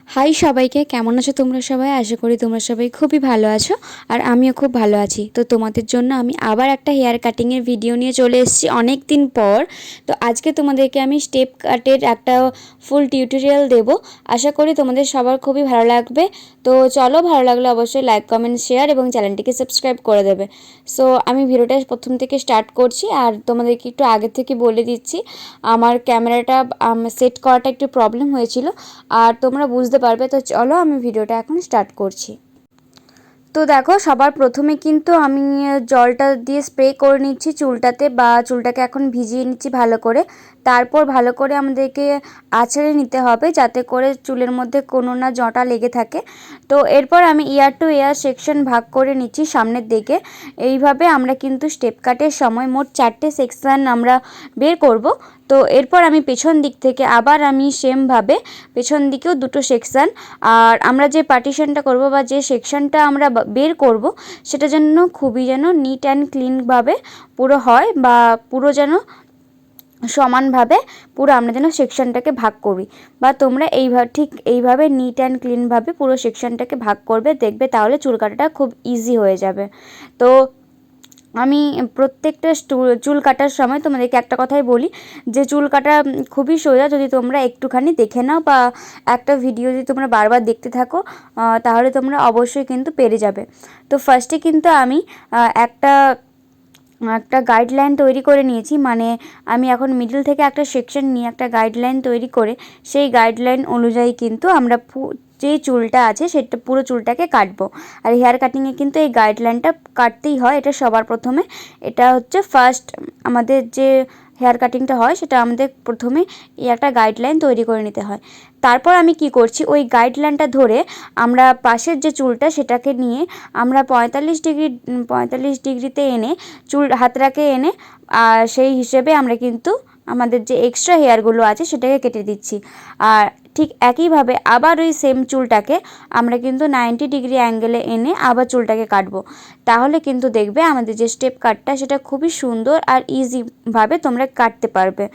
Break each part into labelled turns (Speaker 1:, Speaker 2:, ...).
Speaker 1: High সবাইকে, কেমন আছো তোমরা সবাই? আশা করি তোমরা সবাই খুবই ভালো আছো আর আমিও খুব ভালো আছি। তো তোমাদের জন্য আমি আবার একটা হেয়ার কাটিংয়ের ভিডিও নিয়ে চলে এসেছি অনেক দিন পর। তো আজকে তোমাদেরকে আমি স্টেপ কাটের একটা ফুল টিউটোরিয়াল দেব। আশা করি তোমাদের সবার খুবই ভালো লাগবে। তো চলো, ভালো লাগলে অবশ্যই লাইক, কমেন্ট, শেয়ার এবং চ্যানেলটিকে সাবস্ক্রাইব করে দেবে। সো আমি ভিডিওটা প্রথম থেকে স্টার্ট করছি আর তোমাদেরকে একটু আগে থেকে বলে দিচ্ছি, আমার ক্যামেরাটা সেট করাটা একটু প্রবলেম হয়েছিল আর তোমরা বুঝতে পারবে। তো চলো আমি ভিডিওটা এখন স্টার্ট করছি। তো দেখো, সবার প্রথমে কিন্তু আমি জলটা দিয়ে স্প্রে করে নিচ্ছি চুলটাতে, বা চুলটাকে এখন ভিজিয়ে নিচ্ছি ভালো করে। তারপর ভালো করে আমাদেরকে আঁচড়ে নিতে হবে যাতে করে চুলের মধ্যে কোনো না জটা লেগে থাকে। তো এরপর আমি ইয়ার টু ইয়ার সেকশন ভাগ করে নিচ্ছি সামনের দিকে। এইভাবে আমরা কিন্তু স্টেপ কাটের সময় মোট 4টে সেকশন আমরা বের করব। তো এরপর আমি পেছন দিক থেকে আবার আমি সেমভাবে পেছন দিকেও 2টো সেকশান, আর আমরা যে পার্টিশনটা করব বা যে সেকশনটা আমরা বের করব সেটা যেন খুবই যেন নিট অ্যান্ড ক্লিনভাবে পুরো হয়, বা পুরো যেন সমানভাবে পুরো আমরা যেন সেকশনটাকে ভাগ করি, বা তোমরা ঠিক এইভাবে নিট অ্যান্ড ক্লিনভাবে পুরো সেকশনটাকে ভাগ করবে, দেখবে তাহলে চুল কাটাটা খুব ইজি হয়ে যাবে। তো আমি প্রত্যেকটা চুল কাটার সময় তোমাদেরকে একটা কথাই বলি যে চুল কাটা খুবই সোজা, যদি তোমরা একটুখানি দেখে নাও বা একটা ভিডিও যদি তোমরা বারবার দেখতে থাকো তাহলে তোমরা অবশ্যই কিন্তু পেরে যাবে। তো ফার্স্টে কিন্তু আমি একটা গাইডলাইন তৈরি করে নিয়েছি, মানে আমি এখন মিডল থেকে একটা সেকশন নিয়ে একটা গাইডলাইন তৈরি করে সেই গাইডলাইন অনুযায়ী কিন্তু আমরা যে চুলটা আছে সেটা পুরো চুলটাকে কাটবো। আর হেয়ার কাটিংয়ে কিন্তু এই গাইডলাইনটা কাটতেই হয়, এটা সবার প্রথমে। এটা হচ্ছে ফার্স্ট আমাদের যে হেয়ার কাটিংটা হয় সেটা আমাদের প্রথমে এই একটা গাইডলাইন তৈরি করে নিতে হয়। তারপর আমি কি করছি, ওই গাইডলাইনটা ধরে আমরা পাশের যে চুলটা সেটাকে নিয়ে আমরা 45 ডিগ্রিতে এনে হাতটাকে এনে সেই হিসেবে আমরা কিন্তু আমাদের যে এক্সট্রা হেয়ারগুলো আছে সেটাকে কেটে দিচ্ছি। আর ঠিক একইভাবে আবার ওই সেম চুলটাকে আমরা কিন্তু 90 ডিগ্রি অ্যাঙ্গেলে এনে আবার চুলটাকে কাটবো। তাহলে কিন্তু দেখবে আমাদের যে স্টেপ কাটটা সেটা খুবই সুন্দর আর ইজিভাবে তোমরা কাটতে পারবে।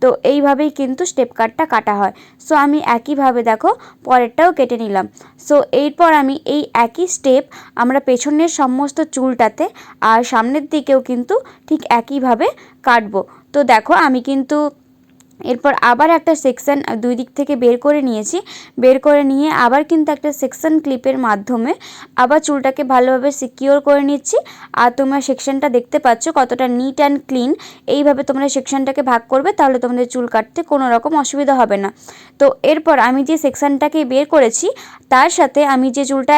Speaker 1: তো এইভাবেই কিন্তু স্টেপ কাটটা কাটা হয়। সো আমি একইভাবে দেখো পরেরটাও কেটে নিলাম। সো এরপর আমি এই একই স্টেপ আমরা পেছনের সমস্ত চুলটাতে আর সামনের দিকেও কিন্তু ঠিক একইভাবে কাটবো। তো দেখো আমি কিন্তু এরপর আবার একটা সেকশন দুই দিক থেকে বের করে নিয়েছি। বের করে নিয়ে আবার কিন্তু একটা সেকশন ক্লিপের মাধ্যমে আবার চুলটাকে ভালোভাবে সিকিওর করে নিচ্ছি। আর তোমরা সেকশনটা দেখতে পাচ্ছ কতটা নিট অ্যান্ড ক্লিন। এইভাবে তোমরা সেকশনটাকে ভাগ করবে, তাহলে তোমাদের চুল কাটতে কোনো রকম অসুবিধা হবে না। তো এরপর আমি যে সেকশনটাকে বের করেছি তার সাথে আমি যে চুলটা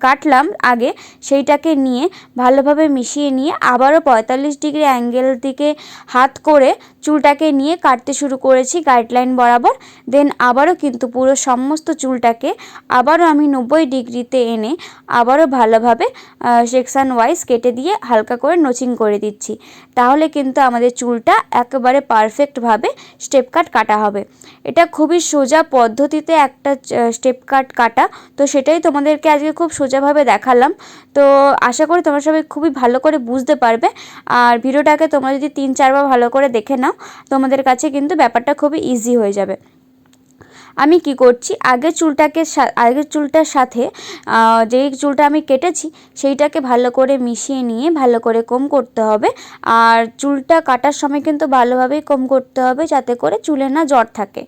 Speaker 1: কাটলাম আগে সেইটাকে নিয়ে ভালোভাবে মিশিয়ে নিয়ে আবারও 45 ডিগ্রি অ্যাঙ্গেল দিকে হাত করে চুলটাকে নিয়ে কাটতে শুরু করেছি গাইডলাইন বরাবর। দেন আবারও কিন্তু পুরো সমস্ত চুলটাকে আবারও আমি 90 ডিগ্রিতে এনে আবারও ভালোভাবে সেকশন ওয়াইজ কেটে দিয়ে হালকা করে নচিং করে দিচ্ছি। তাহলে কিন্তু আমাদের চুলটা একেবারে পারফেক্টভাবে স্টেপ কাট কাটা হবে। এটা খুবই সোজা পদ্ধতিতে একটা স্টেপ কাট কাটা, তো সেটাই তোমাদেরকে আজকে খুব সোজাভাবে দেখালাম। তো আশা করি তোমরা সবাই খুবই ভালো করে বুঝতে পারবে। আর ভিডিওটাকে তোমরা যদি 3-4 বার ভালো করে দেখে নাও তোমাদের কাছে কিন্তু ব্যাপারটা খুবই ইজি হয়ে যাবে। আমি কি করছি, আগের চুলটার সাথে যেই চুলটা আমি কেটেছি সেইটাকে ভালো করে মিশিয়ে নিয়ে ভালো করে কোম করতে হবে। আর চুলটা কাটার সময় কিন্তু ভালোভাবেই কোম করতে হবে যাতে করে চুলে না জট থাকে।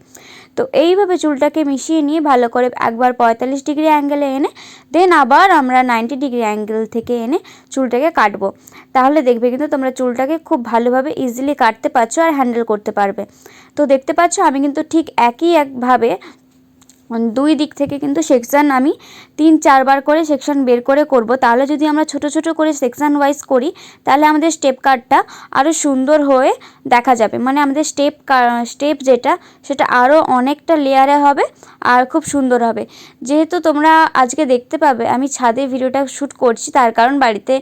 Speaker 1: তো এইভাবে চুলটাকে মিশিয়ে নিয়ে ভালো করে একবার 45 ডিগ্রি অ্যাঙ্গেলে এনে দেন আবার আমরা 90 ডিগ্রি অ্যাঙ্গেল থেকে এনে চুলটাকে কাটবো। তাহলে দেখবে কিন্তু তোমরা চুলটাকে খুব ভালোভাবে ইজিলি কাটতে পারছো আর হ্যান্ডেল করতে পারবে। তো দেখতে পাচ্ছ আমি কিন্তু ঠিক একইভাবে দুই দিক থেকে কিন্তু সেকশান আমি 3-4 বার করে সেকশন বের করে করব। তাহলে যদি আমরা ছোট ছোট করে সেকশন ওয়াইজ করি তাহলে আমাদের স্টেপ কাটটা আরও সুন্দর হয়ে দেখা যাবে, মানে আমাদের স্টেপ যেটা সেটা আরও অনেকটা লেয়ারে হবে আর খুব সুন্দর হবে। যেহেতু তোমরা আজকে দেখতে পাবে আমি ছাদে ভিডিওটা শ্যুট করছি, তার কারণ বাড়িতে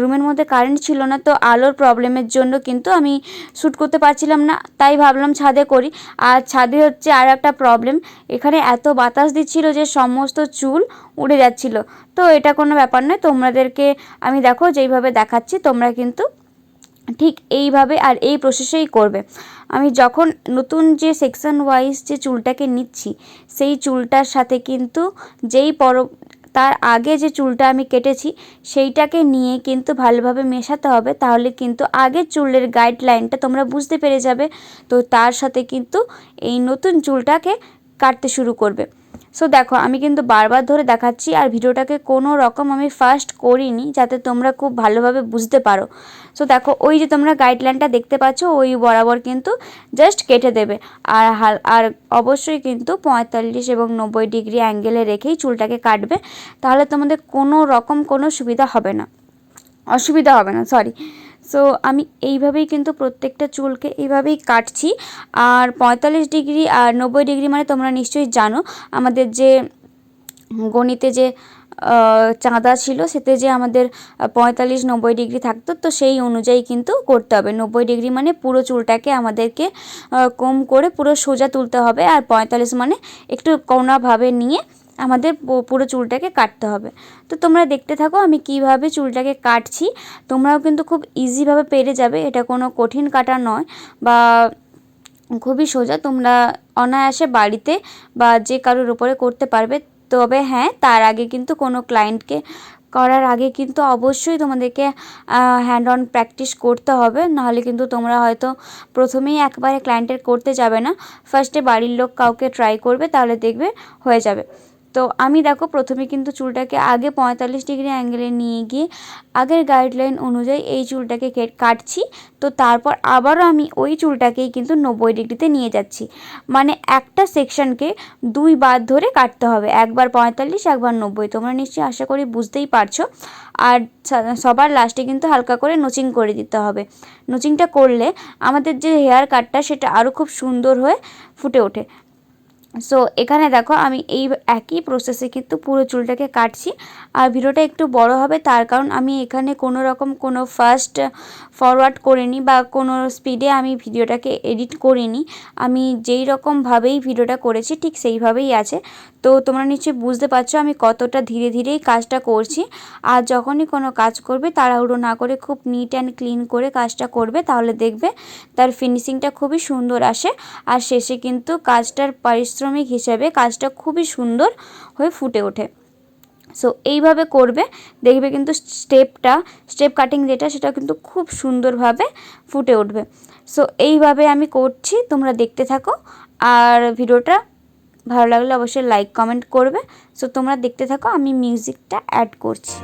Speaker 1: রুমের মধ্যে কারেন্ট ছিল না, তো আলোর প্রবলেমের জন্য কিন্তু আমি শ্যুট করতে পারছিলাম না, তাই ভাবলাম ছাদে করি। আর ছাদে হচ্ছে আর একটা প্রবলেম, এখানে এত বাতাস দিচ্ছিল যে সমস্ত চুল উড়ে যাচ্ছিল। তো এটা কোনো ব্যাপার নয়, তোমাদেরকে আমি দেখো যেইভাবে দেখাচ্ছি তোমরা কিন্তু ঠিক এইভাবে আর এই প্রসেসেই করবে। আমি যখন নতুন যে সেকশন ওয়াইজ যে চুলটাকে নিচ্ছি সেই চুলটার সাথে কিন্তু যেই তার আগে যে চুলটা আমি কেটেছি সেইটাকে নিয়ে কিন্তু ভালোভাবে মেশাতে হবে, তাহলে কিন্তু আগের চুলের গাইডলাইনটা তোমরা বুঝতে পেরে যাবে। তো তার সাথে কিন্তু এই নতুন চুলটাকে কাটতে শুরু করবে। সো দেখো আমি কিন্তু বারবার ধরে দেখাচ্ছি আর ভিডিওটাকে কোনো রকম আমি ফাস্ট করিনি, যাতে তোমরা খুব ভালোভাবে বুঝতে পারো। সো দেখো ওই যে তোমরা গাইডলাইনটা দেখতে পাচ্ছ ওই বরাবর কিন্তু জাস্ট কেটে দেবে। আর অবশ্যই কিন্তু 45 এবং 90 ডিগ্রি অ্যাঙ্গেলে রেখেই চুলটাকে কাটবে, তাহলে তোমাদের কোনো রকম কোনো অসুবিধা হবে না সরি। সো আমি এইভাবেই কিন্তু প্রত্যেকটা চুলকে এইভাবেই কাটছি। আর 45 ডিগ্রি আর 90 ডিগ্রি মানে তোমরা নিশ্চয়ই জানো আমাদের যে গণিতে যে চাঁদা ছিল সেতে যে আমাদের 45-90 ডিগ্রি থাকতো, তো সেই অনুযায়ী কিন্তু করতে হবে। 90 ডিগ্রি মানে পুরো চুলটাকে আমাদেরকে কম করে পুরো সোজা তুলতে হবে, আর 45 মানে একটু কোনাভাবে নিয়ে আমাদের পুরো চুলটাকে কাটতে হবে। তো তোমরা দেখতে থাকো আমি কিভাবে চুলটাকে কাটছি। তোমরাও কিন্তু খুব ইজিভাবে পেরে যাবে, এটা কোনো কঠিন কাটা নয় বা খুবই সোজা, তোমরা অনায়াসে বাড়িতে বা যে কারোর উপরে করতে পারবে। তবে হ্যাঁ, তার আগে কিন্তু কোনো ক্লায়েন্টকে করার আগে কিন্তু অবশ্যই তোমাদেরকে হ্যান্ড অন প্র্যাকটিস করতে হবে, নাহলে কিন্তু তোমরা হয়তো প্রথমেই একবারে ক্লায়েন্টের করতে যাবে না, ফার্স্টে বাড়ির লোক কাউকে ট্রাই করবে, তাহলে দেখবে হয়ে যাবে। তো আমি দেখো প্রথমে কিন্তু চুলটাকে আগে 45 ডিগ্রি অ্যাঙ্গেলে নিয়ে গিয়ে আগের গাইডলাইন অনুযায়ী এই চুলটাকে কাটছি। তো তারপর আবারও আমি ওই চুলটাকেই কিন্তু 90 ডিগ্রিতে নিয়ে যাচ্ছি, মানে একটা সেকশনকে দুইবার ধরে কাটতে হবে, একবার 45 একবার 90। তোমরা নিশ্চয়ই আশা করি বুঝতেই পারছো। আর সবার লাস্টে কিন্তু হালকা করে নোচিং করে দিতে হবে। নোচিংটা করলে আমাদের যে হেয়ার কাটটা সেটা আরও খুব সুন্দর হয়ে ফুটে ওঠে। সো এখানে দেখো আমি এই একই প্রসেসে কিন্তু পুরো চুলটাকে কাটছি। আর ভিডিওটা একটু বড় হবে তার কারণ আমি এখানে কোনো রকম কোনো ফাস্ট ফরওয়ার্ড করিনি বা কোনো স্পিডে আমি ভিডিওটাকে এডিট করিনি। আমি যেই রকমভাবেই ভিডিওটা করেছি ঠিক সেইভাবেই আছে। তো তোমরা নিশ্চয়ই বুঝতে পারছো আমি কতটা ধীরে ধীরেই কাজটা করছি। আর যখনই কোনো কাজ করবে তাড়াহুড়ো না করে খুব নিট অ্যান্ড ক্লিন করে কাজটা করবে, তাহলে দেখবে তার ফিনিশিংটা খুবই সুন্দর আসে। আর শেষে কিন্তু কাজটার পারিশ্রমিক হিসেবে কাজটা খুবই সুন্দর হয়ে ফুটে ওঠে। সো এইভাবে করবে, দেখবে কিন্তু স্টেপ কাটিং যেটা সেটা কিন্তু খুব সুন্দরভাবে ফুটে উঠবে। সো এইভাবে আমি করছি, তোমরা দেখতে থাকো। আর ভিডিওটা ভালো লাগলে অবশ্যই লাইক কমেন্ট করবে। সো তোমরা দেখতে থাকো, আমি মিউজিকটা অ্যাড করছি।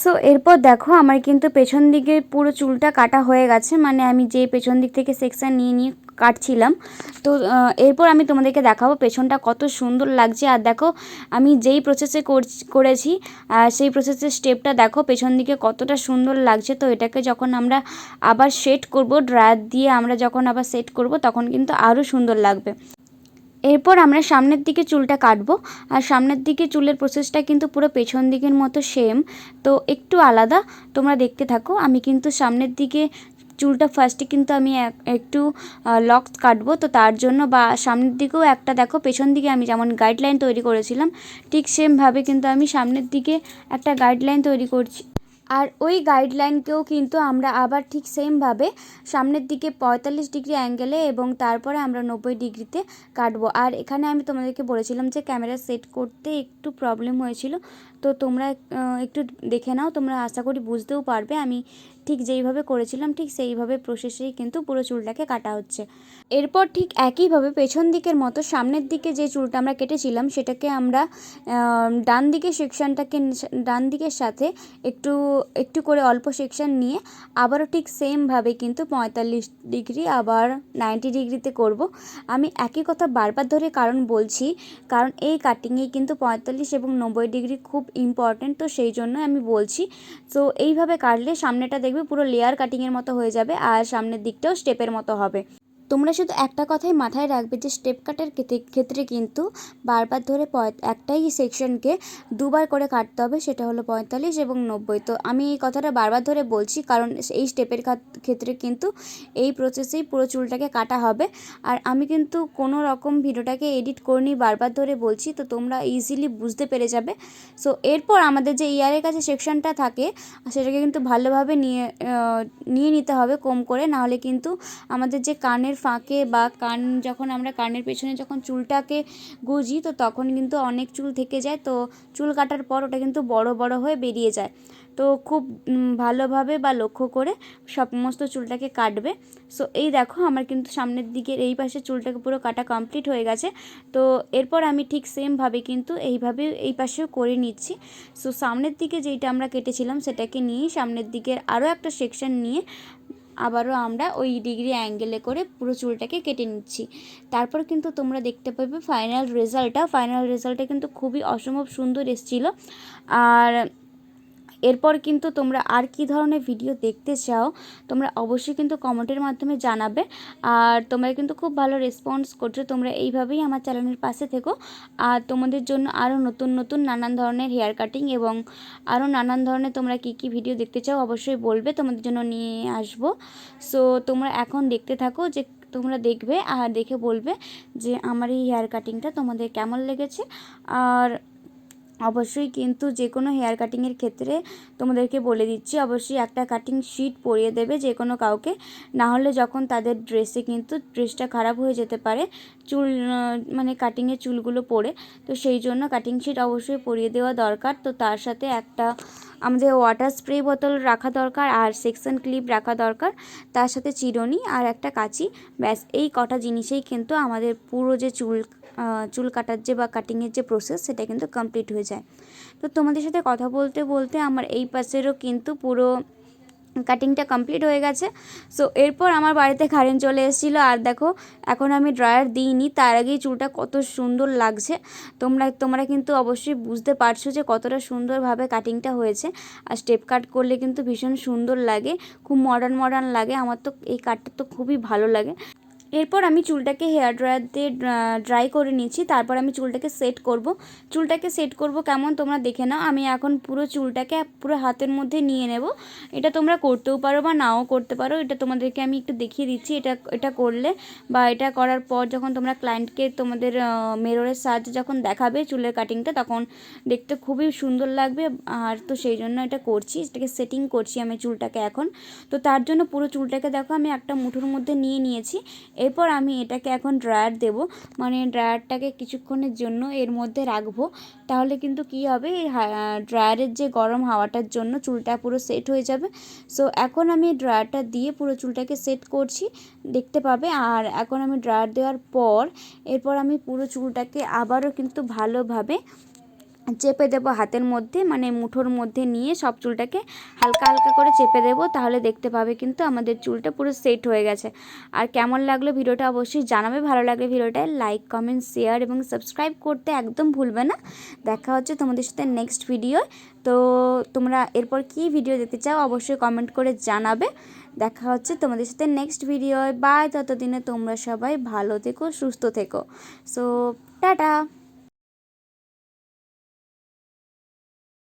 Speaker 1: সো এরপর দেখো আমার কিন্তু পেছন দিকে পুরো চুলটা কাটা হয়ে গেছে, মানে আমি যে পেছন দিক থেকে সেকশন নিয়ে নিয়ে কাটছিলাম। তো এরপর আমি তোমাদেরকে দেখাবো পেছনটা কত সুন্দর লাগছে। আর দেখো আমি যেই প্রসেসে করেছি সেই প্রসেসের স্টেপটা দেখো পেছন দিকে কতটা সুন্দর লাগছে। তো এটাকে যখন আমরা আবার সেট করব, ড্রায়ার দিয়ে আমরা যখন আবার সেট করব তখন কিন্তু আরও সুন্দর লাগবে। এরপর আমরা সামনের দিকে চুলটা কাটবো। আর সামনের দিকে চুলের প্রসেসটা কিন্তু পুরো পেছন দিকের মতো সেম, তো একটু আলাদা, তোমরা দেখতে থাকো। আমি কিন্তু সামনের দিকে চুলটা ফার্স্টে কিন্তু আমি একটু লকস কাটবো, তো তার জন্য বা সামনের দিকেও একটা দেখো পেছন দিকে আমি যেমন গাইডলাইন তৈরি করেছিলাম ঠিক সেমভাবে কিন্তু আমি সামনের দিকে একটা গাইডলাইন তৈরি করছি। আর ওই গাইডলাইনকেও কিন্তু আমরা আবার ঠিক সেমভাবে সামনের দিকে 45 ডিগ্রি অ্যাঙ্গেলে এবং তারপরে আমরা 90 ডিগ্রিতে কাটবো। আর এখানে আমি তোমাদেরকে বলেছিলাম যে ক্যামেরা সেট করতে একটু প্রবলেম হয়েছিল, তো তোমরা একটু দেখে নাও, তোমরা আশা করি বুঝতেও পারবে। আমি ঠিক যেইভাবে করেছিলাম ঠিক সেইভাবে প্রসেসেই কিন্তু পুরো চুলটাকে কাটা হচ্ছে। এরপর ঠিক একইভাবে পেছন দিকের মতো সামনের দিকে যে চুলটা আমরা কেটেছিলাম সেটাকে আমরা ডান দিকের সেকশানটাকে ডান দিকের সাথে একটু একটু করে অল্প সেকশান নিয়ে আবারও ঠিক সেমভাবে কিন্তু 45 ডিগ্রি আবার 90 ডিগ্রিতে করব। আমি একই কথা বারবার ধরে কারণ বলছি, কারণ এই কাটিংয়ে কিন্তু 45 এবং 90 ডিগ্রি খুব ইম্পর্ট্যান্ট, তো সেই জন্য আমি বলছি। তো এইভাবে কাটলে সামনেটা দেখবে পুরো লেয়ার কাটিংয়ের মতো হয়ে যাবে আর সামনের দিকটাও স্টেপের মতো হবে। তোমরা শুধু একটা কথাই মাথায় রাখবে যে স্টেপ কাটের ক্ষেত্রে কিন্তু বারবার ধরে একটাই সেকশনকে দুবার করে কাটতে হবে, সেটা হলো 45 এবং 90। তো আমি এই কথাটা বারবার ধরে বলছি কারণ এই স্টেপের ক্ষেত্রে কিন্তু এই প্রসেসেই পুরো চুলটাকে কাটা হবে। আর আমি কিন্তু কোনো রকম ভিডিওটাকে এডিট করিনি, বারবার ধরে বলছি, তো তোমরা ইজিলি বুঝতে পেরে যাবে। সো এরপর আমাদের যে ইয়ারের কাছে সেকশনটা থাকে সেটাকে কিন্তু ভালোভাবে নিয়ে নিতে হবে কম করে, নাহলে কিন্তু আমাদের যে কানের ফাঁকে বা কান যখন আমরা কানের পেছনে যখন চুলটাকে গুঁজি তো তখন কিন্তু অনেক চুল থেকে যায়, তো চুল কাটার পর ওটা কিন্তু বড় বড় হয়ে বেরিয়ে যায়। তো খুব ভালোভাবে বা লক্ষ্য করে সমস্ত চুলটাকে কাটবে। সো এই দেখো আমার কিন্তু সামনের দিকের এই পাশে চুলটাকে পুরো কাটা কমপ্লিট হয়ে গেছে। তো এরপর আমি ঠিক সেমভাবে কিন্তু এইভাবে এই পাশেও করে নিচ্ছি। সো সামনের দিকে যেইটা আমরা কেটেছিলাম সেটাকে নিয়েই সামনের দিকের আরও একটা সেকশন নিয়ে আবারও আমরা ওই ডিগ্রি অ্যাঙ্গেলে করে পুরো চুলটাকে কেটে নিচ্ছি। তারপর কিন্তু তোমরা দেখতে পাবে ফাইনাল রেজাল্টটা কিন্তু খুবই অসম্ভব সুন্দর এসেছিলো। আর এরপর কিন্তু তোমরা আর কি ধরনের ভিডিও দেখতে চাও তোমরা অবশ্যই কিন্তু কমেন্টের মাধ্যমে জানাবে। আর তোমরা কিন্তু খুব ভালো রেসপন্স করছো, তোমরা এইভাবেই আমার চ্যানেলের পাশে থেকো। আর তোমাদের জন্য আরও নতুন নতুন নানান ধরনের হেয়ার কাটিং এবং আরও নানান ধরনের তোমরা কি কি ভিডিও দেখতে চাও অবশ্যই বলবে, তোমাদের জন্য নিয়ে আসবো। সো তোমরা এখন দেখতে থাকো, যে তোমরা দেখবে আর দেখে বলবে যে আমার এই হেয়ার কাটিংটা তোমাদের কেমন লেগেছে। আর অবশ্যই কিন্তু যে কোনো হেয়ার কাটিংয়ের ক্ষেত্রে তোমাদেরকে বলে দিচ্ছি অবশ্যই একটা কাটিং শিট পরিয়ে দেবে যে কোনো কাউকে, না হলে যখন তাদের ড্রেসে কিন্তু ড্রেসটা খারাপ হয়ে যেতে পারে চুল মানে কাটিংয়ের চুলগুলো পরে। তো সেই জন্য কাটিং শিট অবশ্যই পরিয়ে দেওয়া দরকার। তো তার সাথে একটা আমাদের ওয়াটার স্প্রে বোতল রাখা দরকার আর সেকশন ক্লিপ রাখা দরকার, তার সাথে চিরুনি আর একটা কাঁচি। ব্যাস এই কটা জিনিসেই কিন্তু আমাদের পুরো যে চুল কাটার যে বা কাটিংয়ের যে প্রসেস সেটা কিন্তু কমপ্লিট হয়ে যায়। তো তোমাদের সাথে কথা বলতে বলতে আমার এই পাশেরও কিন্তু পুরো কাটিংটা কমপ্লিট হয়ে গেছে। সো এরপর আমার বাড়িতে কারেন্ট চলে এসেছিলো আর দেখো এখন আমি ড্রায়ার দিইনি, তার আগেই চুলটা কত সুন্দর লাগছে। তোমরা কিন্তু অবশ্যই বুঝতে পারছো যে কতটা সুন্দরভাবে কাটিংটা হয়েছে। আর স্টেপ কাট করলে কিন্তু ভীষণ সুন্দর লাগে, খুব মডার্ন লাগে। আমার তো এই কাটটা তো খুবই ভালো লাগে। এরপর আমি চুলটাকে হেয়ার ড্রায়ার দিয়ে ড্রাই করে নিচ্ছি, তারপর আমি চুলটাকে সেট করব কেমন তোমরা দেখে নাও। আমি এখন পুরো চুলটাকে পুরো হাতের মধ্যে নিয়ে নেব। এটা তোমরা করতেও পারো বা নাও করতে পারো, এটা তোমাদেরকে আমি একটু দেখিয়ে দিচ্ছি। এটা করলে বা এটা করার পর যখন তোমরা ক্লায়েন্টকে তোমাদের মিররের সাহায্যে যখন দেখাবে চুলের কাটিংটা তখন দেখতে খুবই সুন্দর লাগবে। আর তো সেই জন্য এটা করছি, এটাকে সেটিং করছি আমি চুলটাকে এখন। তো তার জন্য পুরো চুলটাকে দেখো আমি একটা মুঠোর মধ্যে নিয়ে নিয়েছি। এরপর আমি এটাকে এখন ড্রায়ার দেব, মানে ড্রায়ারটাকে কিছুক্ষণের জন্য এর মধ্যে রাখবো। তাহলে কিন্তু কি হবে ড্রায়ারের যে গরম হাওয়াটার জন্য চুলটা পুরো সেট হয়ে যাবে। সো এখন আমি ড্রায়ারটা দিয়ে পুরো চুলটাকে সেট করছি, দেখতে পাবে। আর এখন আমি ড্রায়ার দেওয়ার পর এরপর আমি পুরো চুলটাকে আবারও কিন্তু ভালোভাবে চেপে দেবো হাতের মধ্যে, মানে মুঠোর মধ্যে নিয়ে সব চুলটাকে হালকা হালকা করে চেপে দেবো। তাহলে দেখতে পাবে কিন্তু আমাদের চুলটা পুরো সেট হয়ে গেছে। আর কেমন লাগলো ভিডিওটা অবশ্যই জানাবে। ভালো লাগলে ভিডিওটায় লাইক, কমেন্ট, শেয়ার এবং সাবস্ক্রাইব করতে একদম ভুলবে না। দেখা হচ্ছে তোমাদের সাথে নেক্সট ভিডিও। তো তোমরা এরপর কি ভিডিও দেখতে চাও অবশ্যই কমেন্ট করে জানাবে। দেখা হচ্ছে তোমাদের সাথে নেক্সট ভিডিও। বাই, ততদিনে তোমরা সবাই ভালো থেকো, সুস্থ থেকো। So tata.